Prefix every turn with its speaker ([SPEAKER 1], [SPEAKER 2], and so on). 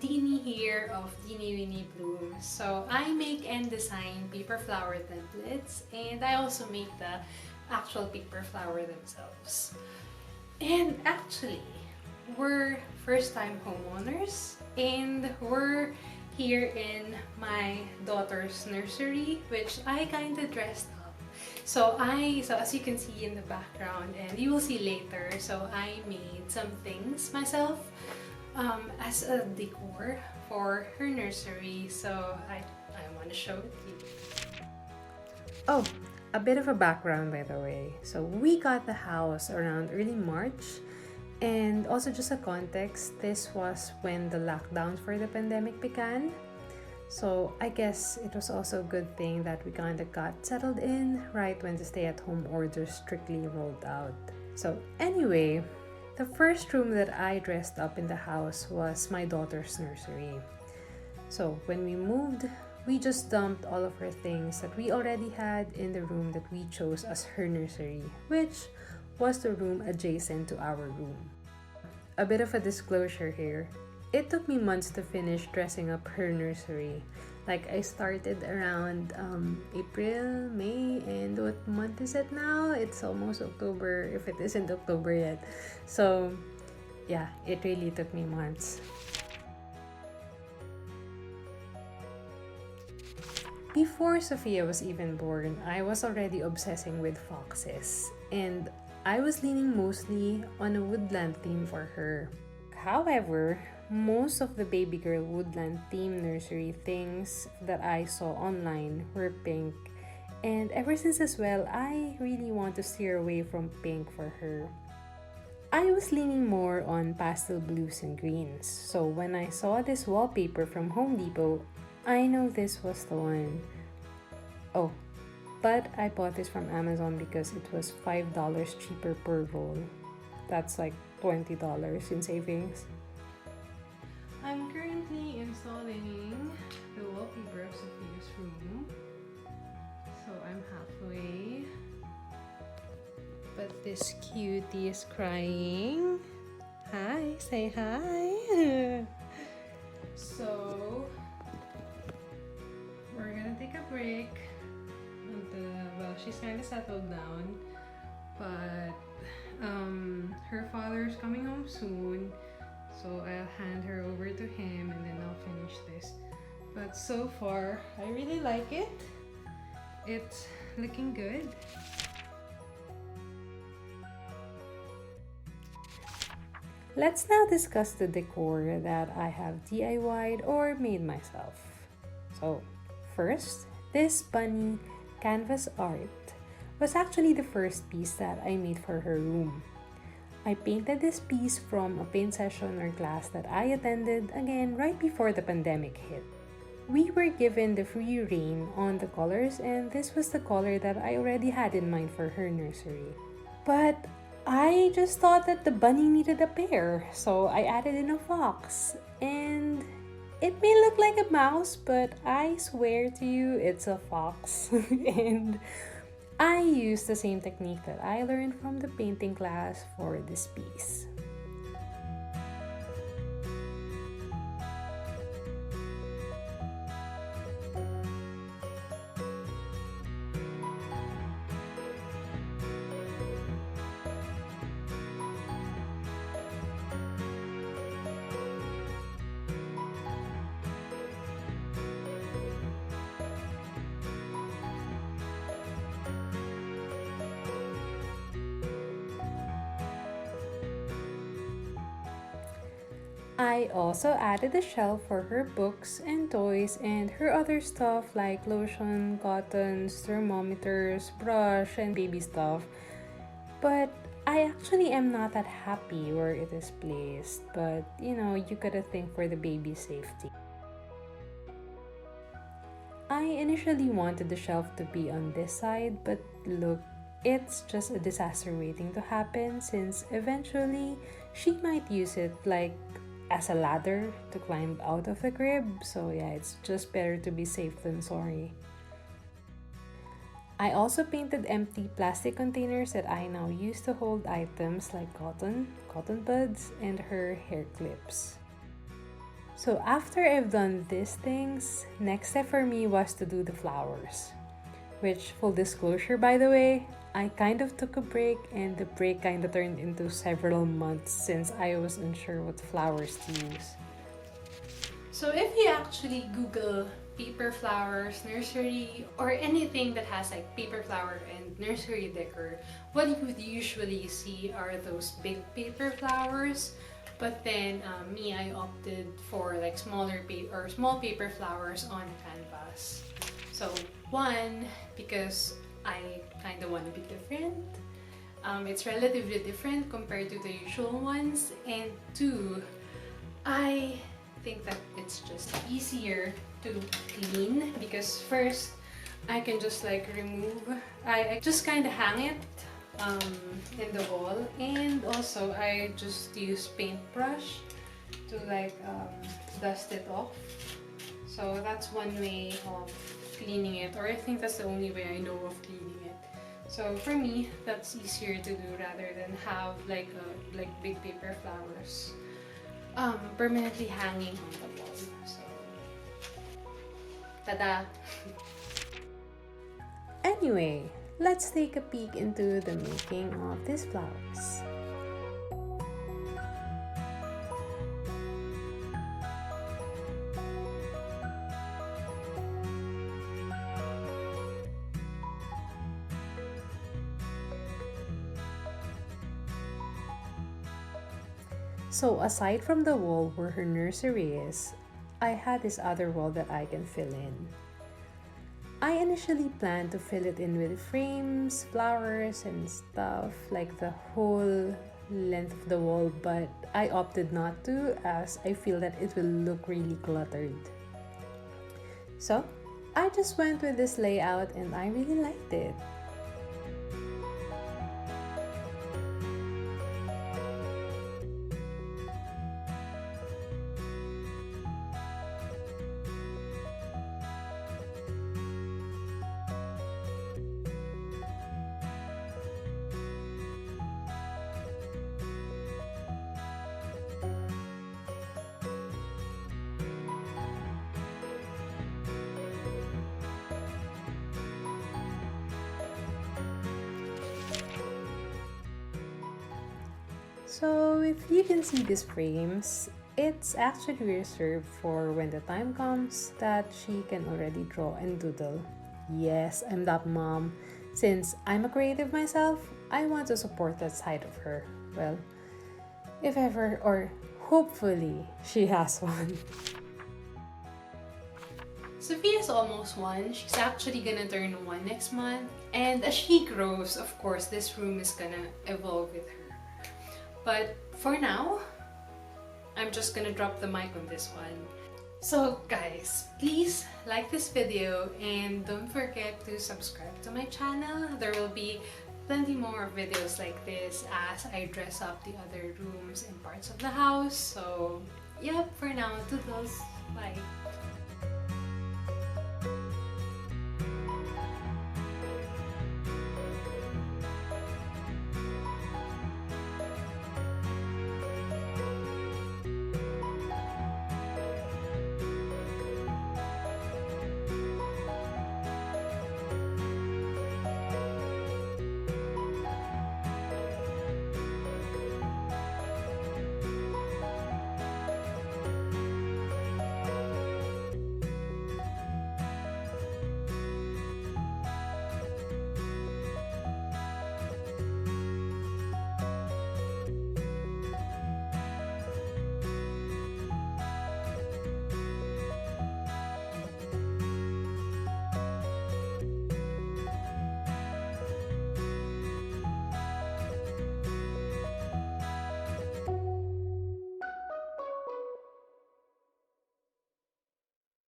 [SPEAKER 1] Dini here of Dini Winnie Bloom. So I make and design paper flower templates, and I also make the actual paper flower themselves. And actually, we're first-time homeowners, and we're here in my daughter's nursery, which I kind of dressed up. So as you can see in the background, and you will see later, so I made some things myself as a decor for her nursery. So I want to show it to you. Oh, a bit of a background by the way. So we got the house around early March, and also just a context, this was when the lockdown for the pandemic began. So I guess it was also a good thing that we kind of got settled in right when the stay-at-home order strictly rolled out. So anyway, the first room that I dressed up in the house was my daughter's nursery. So when we moved, we just dumped all of her things that we already had in the room that we chose as her nursery, which was the room adjacent to our room. A bit of a disclosure here. It took me months to finish dressing up her nursery. Like, I started around April, May, and what month is it now? It's almost October, if it isn't October yet. So yeah, it really took me months. Before Sophia was even born, I was already obsessing with foxes, and I was leaning mostly on a woodland theme for her. However, most of the baby girl woodland theme nursery things that I saw online were pink, and ever since as well, I really want to steer away from pink for her. I was leaning more on pastel blues and greens, so when I saw this wallpaper from Home Depot, I know this was the one. Oh, but I bought this from Amazon because it was $5 cheaper per roll. That's like $20 in savings. I'm currently installing the wallpaper of Sophia's room. So I'm halfway. But this cutie is crying. Hi, say hi. So we're gonna take a break until, well, she's kind of settled down, but her father's coming home soon, so I'll hand her over to him and then I'll finish this. But so far, I really like it. It's looking good. Let's now discuss the decor that I have DIY'd or made myself. So first, this bunny canvas art was actually the first piece that I made for her room. I painted this piece from a paint session or class that I attended again right before the pandemic hit. We were given the free rein on the colors, and this was the color that I already had in mind for her nursery. But I just thought that the bunny needed a pair, so I added in a fox. And it may look like a mouse, but I swear to you, it's a fox. And I used the same technique that I learned from the painting class for this piece. I also added a shelf for her books and toys and her other stuff like lotion, cottons, thermometers, brush, and baby stuff. But I actually am not that happy where it is placed. But you know, you gotta think for the baby's safety. I initially wanted the shelf to be on this side, but look, it's just a disaster waiting to happen since eventually she might use it like as a ladder to climb out of the crib. So yeah, it's just better to be safe than sorry. I also painted empty plastic containers that I now use to hold items like cotton buds, and her hair clips. So after I've done these things, next step for me was to do the flowers. Which, full disclosure by the way, I kind of took a break and the break kind of turned into several months since I was unsure what flowers to use. So if you actually Google paper flowers, nursery, or anything that has like paper flower and nursery decor, what you would usually see are those big paper flowers. But then I opted for like small paper flowers on canvas. So one, because I kind of want to be different. It's relatively different compared to the usual ones. And two, I think that it's just easier to clean because first I can just like I just kind of hang it in the wall, and also I just use paintbrush to like dust it off. So that's one way of cleaning it, or I think that's the only way I know of cleaning it. So for me, that's easier to do rather than have like big paper flowers permanently hanging on the wall. So, tada! Anyway, let's take a peek into the making of these flowers. So aside from the wall where her nursery is, I had this other wall that I can fill in. I initially planned to fill it in with frames, flowers, and stuff like the whole length of the wall, but I opted not to as I feel that it will look really cluttered. So I just went with this layout and I really liked it. So if you can see these frames, it's actually reserved for when the time comes that she can already draw and doodle. Yes, I'm that mom. Since I'm a creative myself, I want to support that side of her. Well, if ever, or hopefully, she has one. Sophia's almost 1. She's actually gonna turn 1 next month. And as she grows, of course, this room is gonna evolve with her. But for now, I'm just gonna drop the mic on this one. So guys, please like this video and don't forget to subscribe to my channel. There will be plenty more videos like this as I dress up the other rooms and parts of the house. So yep, for now, toodles, bye!